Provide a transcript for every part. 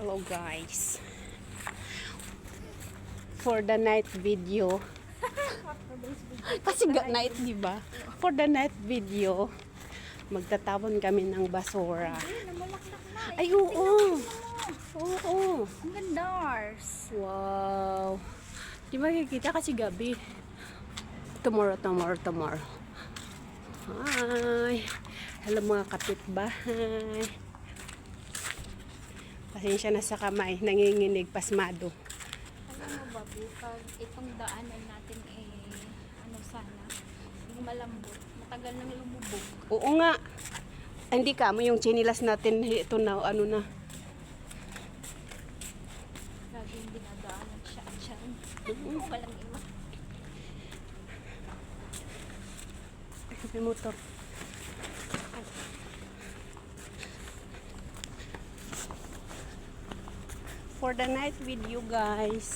Hello guys. For the night video. Kasi night, di ba? For the night video, magtatapon kami ng basura. Ay, oo. Oo. Ang gandars. Wow. Di ba kikita kasi gabi? Tomorrow. Hi. Hello mga kapitbahay. Pasensya na sa kamay. Nanginginig, pasmado. Alam mo ba, pag itong daanan natin sana, yung malambot, matagal nang lumubog. Oo nga. Hindi ka mo yung chinilas natin ito na na. Laging dinadaanan siya at siya. Walang iba. May motor. For the night video guys,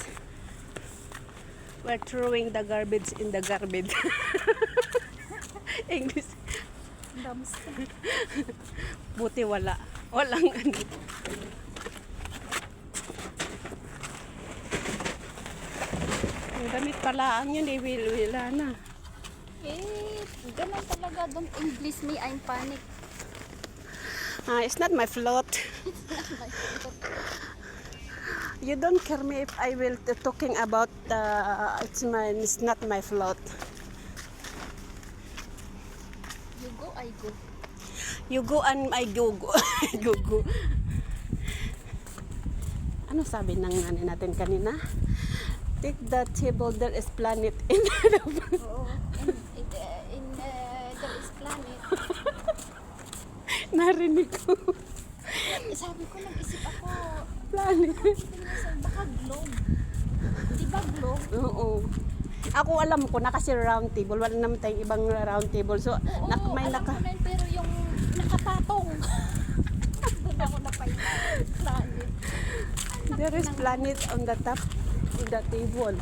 we're throwing the garbage in the garbage. English. Dumpster. Buti wala. Walang ano. Ang damit pala ang yun, wala na. Ganun talaga dong English me, I'm panic. It's not my fault. You don't care me if I will talking about it's not my fault. You go, I go. You go and I go. Go. Ano sabi ng nanay natin kanina? Take the table, there is planet in the Oo. In there is planet. Narinig ko. Sabi ko, nag-isip ako. Planet. Baka globe. Di ba globe? Oo. Ako alam ko na kasi round table. Wala naman tayong ibang round table. So, Oo, may alam ko na yun, pero yung nakapatong. Doon ako napahinga. Planet. There is planet on the top of the table.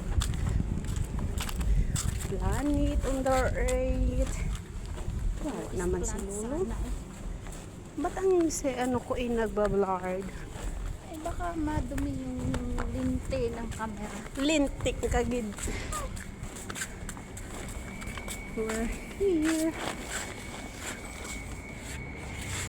Planet on the earth. Wow, naman si Lolo. Ba't ang ko nagbablard? Baka madumi yung linte ng camera. Lintik kagid. We're here.